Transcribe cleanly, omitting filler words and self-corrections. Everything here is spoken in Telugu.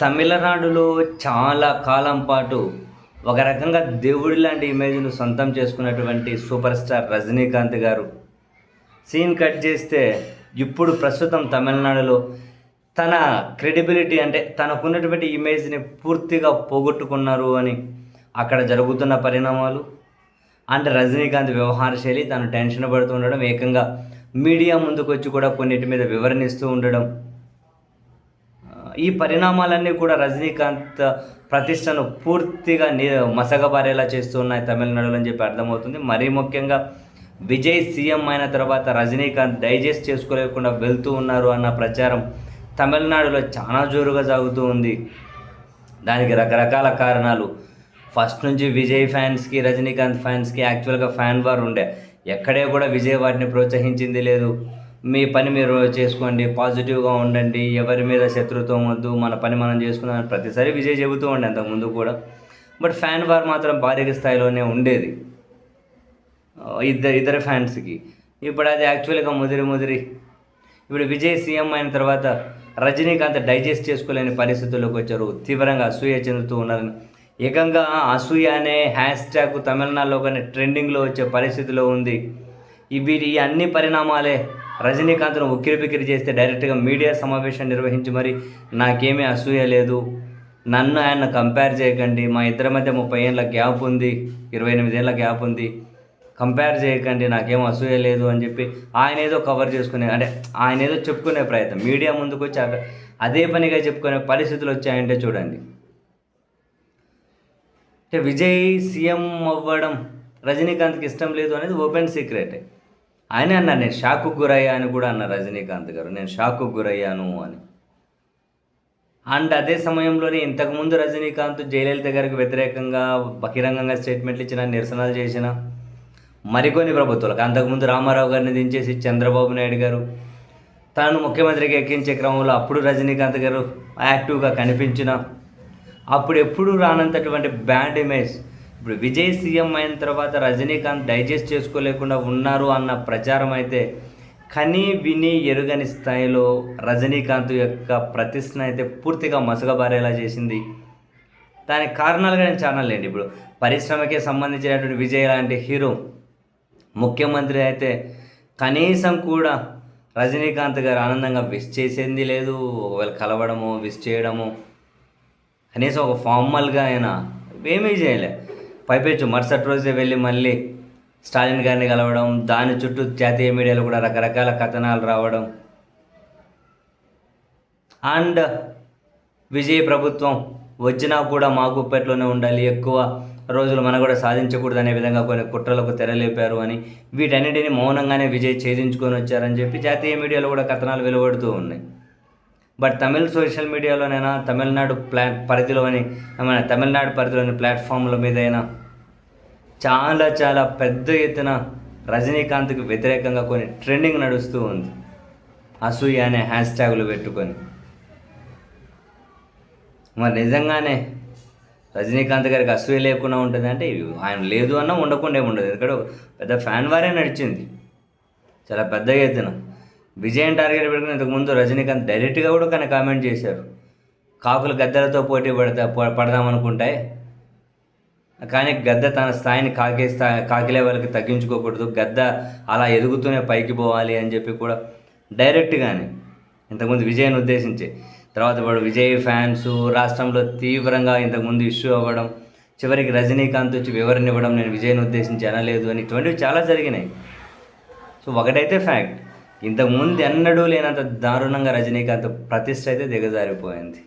తమిళనాడులో చాలా కాలం పాటు ఒక రకంగా దేవుడి లాంటి ఇమేజ్‌ను సొంతం చేసుకున్నటువంటి సూపర్ స్టార్ 'రజనీకాంత్' గారు సీన్ కట్ చేస్తే ఇప్పుడు ప్రస్తుతం తమిళనాడులో తన క్రెడిబిలిటీ అంటే తనకున్నటువంటి ఇమేజ్‌ని పూర్తిగా పోగొట్టుకున్నారు అని అక్కడ జరుగుతున్న పరిణామాలు అండ్ 'రజనీకాంత్' వ్యవహార శైలి తను టెన్షన్ పడుతూ ఉండడం, ఏకంగా మీడియా ముందుకొచ్చి కూడా కొన్నిటి మీద వివరణ ఇస్తూ ఉండడం. ఈ పరిణామాలన్నీ కూడా రజనీకాంత్ ప్రతిష్టను పూర్తిగా మసకబారేలా చేస్తూ ఉన్నాయి తమిళనాడులో అని చెప్పి అర్థమవుతుంది. మరీ ముఖ్యంగా విజయ్ సీఎం అయిన తర్వాత రజనీకాంత్ డైజెస్ట్ చేసుకోలేకుండా వెళ్తూ ఉన్నారు అన్న ప్రచారం తమిళనాడులో చాలా జోరుగా సాగుతూ ఉంది. దానికి రకరకాల కారణాలు. ఫస్ట్ నుంచి విజయ్ ఫ్యాన్స్కి, రజనీకాంత్ ఫ్యాన్స్కి యాక్చువల్గా ఫ్యాన్ వార్ ఉండే. ఎక్కడే కూడా విజయ్ వారిని ప్రోత్సహించింది లేదు. మీ పని మీరు చేసుకోండి, పాజిటివ్గా ఉండండి, ఎవరి మీద శత్రుత్వం వద్దు, మన పని మనం చేసుకుందాం ప్రతిసారి విజయ్ చెబుతూ ఉండే అంతకుముందు కూడా. బట్ ఫ్యాన్ వార్ మాత్రం భారీ స్థాయిలోనే ఉండేది ఇద్దరు ఫ్యాన్స్కి. ఇప్పుడు అది యాక్చువల్గా ముదిరి ఇప్పుడు విజయ్ సీఎం అయిన తర్వాత రజనీకాంత్ డైజెస్ట్ చేసుకోలేని పరిస్థితుల్లోకి వచ్చారు. తీవ్రంగా అసూయ చెందుతూ ఉన్నారు. ఏకంగా అసూయ అనే హ్యాష్ ట్యాగ్ తమిళనాడులో కానీ ట్రెండింగ్లో వచ్చే పరిస్థితిలో ఉంది. ఈ అన్ని పరిణామాలే రజనీకాంత్ను ఉక్కిరిబిక్కిరి చేస్తే డైరెక్ట్గా మీడియా సమావేశం నిర్వహించి మరి నాకేమీ అసూయ లేదు, నన్ను ఆయన కంపేర్ చేయకండి, మా ఇద్దరి మధ్య 30 ఏళ్ళ గ్యాప్ ఉంది, 28 ఏళ్ళ గ్యాప్ ఉంది, కంపేర్ చేయకండి, నాకేం అసూయ లేదు అని చెప్పి ఆయన ఏదో కవర్ చేసుకునే, అంటే ఆయన ఏదో చెప్పుకునే ప్రయత్నం, మీడియా ముందుకు వచ్చి అదే పనిగా చెప్పుకునే పరిస్థితులు వచ్చాయంటే చూడండి. అంటే విజయ్ సీఎం అవ్వడం రజనీకాంత్కి ఇష్టం లేదు అనేది ఓపెన్ సీక్రెటే. ఆయనే అన్నారు, నేను షాక్కు గురయ్యా అని కూడా అన్నారు రజనీకాంత్ గారు, నేను షాక్కు గురయ్యాను అని. అండ్ అదే సమయంలోనే ఇంతకుముందు రజనీకాంత్ జయలలిత గారికి వ్యతిరేకంగా బహిరంగంగా స్టేట్మెంట్లు ఇచ్చిన, నిరసనలు చేసిన మరికొన్ని ప్రభుత్వాలకు, అంతకుముందు రామారావు గారిని దించేసి చంద్రబాబు నాయుడు గారు తనను ముఖ్యమంత్రికి ఎక్కించే క్రమంలో అప్పుడు రజనీకాంత్ గారు యాక్టివ్గా కనిపించిన, అప్పుడు ఎప్పుడు రానంతటువంటి బ్యాడ్ ఇమేజ్ ఇప్పుడు విజయ్ సీఎం అయిన తర్వాత రజనీకాంత్ డైజెస్ట్ చేసుకోలేకుండా ఉన్నారు అన్న ప్రచారం అయితే కని విని ఎరుగని స్థాయిలో రజనీకాంత్ యొక్క ప్రతిష్టను అయితే పూర్తిగా మసకబారేలా చేసింది. దానికి కారణాలుగా నేను చాలా లేండి. ఇప్పుడు పరిశ్రమకే సంబంధించినటువంటి విజయ్ లాంటి హీరో ముఖ్యమంత్రి అయితే కనీసం కూడా రజనీకాంత్ గారు ఆనందంగా విష్ చేసేది లేదు. ఒకవేళ కలవడము, విష్ చేయడము, కనీసం ఒక ఫార్మల్గా అయినా ఏమీ చేయలే. పైపెచ్చు మరుసటి రోజే వెళ్ళి మళ్ళీ స్టాలిన్ గారిని కలవడం, దాని చుట్టూ జాతీయ మీడియాలో కూడా రకరకాల కథనాలు రావడం, అండ్ విజయ్ ప్రభుత్వం వచ్చినా కూడా మా గుప్పెట్లోనే ఉండాలి, ఎక్కువ రోజులు మన కూడా సాధించకూడదు అనే విధంగా కొన్ని కుట్రలకు తెరలేపారు అని, వీటన్నిటిని మౌనంగానే విజయ్ ఛేదించుకొని వచ్చారని చెప్పి జాతీయ మీడియాలో కూడా కథనాలు వెలువడుతూ ఉన్నాయి. బట్ తమిళ సోషల్ మీడియాలోనైనా తమిళనాడు తమిళనాడు పరిధిలోని ప్లాట్ఫామ్ల మీదైనా చాలా పెద్ద ఎత్తున రజనీకాంత్కి వ్యతిరేకంగా కొన్ని ట్రెండింగ్ నడుస్తూ ఉంది, అసూయ అనే హ్యాష్ ట్యాగులు పెట్టుకొని. మరి నిజంగానే రజనీకాంత్ గారికి అసూయ లేకుండా ఉంటుంది అంటే ఆయన లేదు అన్నా ఉండకుండా ఏముండదు. ఎందుకంటే పెద్ద ఫ్యాన్ వారే నడిచింది చాలా పెద్ద ఎత్తున. విజయ్ టార్గెట్ పెట్టుకుని ఇంతకుముందు రజనీకాంత్ డైరెక్ట్గా కూడా కానీ కామెంట్ చేశారు, కాకులు గద్దలతో పోటీ పడదామనుకుంటాయి కానీ గద్ద తన స్థాయిని కాకి లెవెల్కి తగ్గించుకోకూడదు, గద్ద అలా ఎదుగుతూనే పైకి పోవాలి అని చెప్పి కూడా డైరెక్ట్గానే ఇంతకుముందు విజయ్ని ఉద్దేశించి. తర్వాత ఇప్పుడు విజయ్ ఫ్యాన్స్ రాష్ట్రంలో తీవ్రంగా ఇంతకుముందు ఇష్యూ అవ్వడం, చివరికి రజనీకాంత్ వచ్చి వివరణ ఇవ్వడం, నేను విజయ్ని ఉద్దేశించి అనలేదు అని, ఇటువంటివి చాలా జరిగినాయి. సో ఒకటైతే ఫ్యాక్ట్, ఇంతకుముందు ఎన్నడూ లేనంత దారుణంగా రజనీకాంత్ ప్రతిష్ట అయితే దిగజారిపోయింది.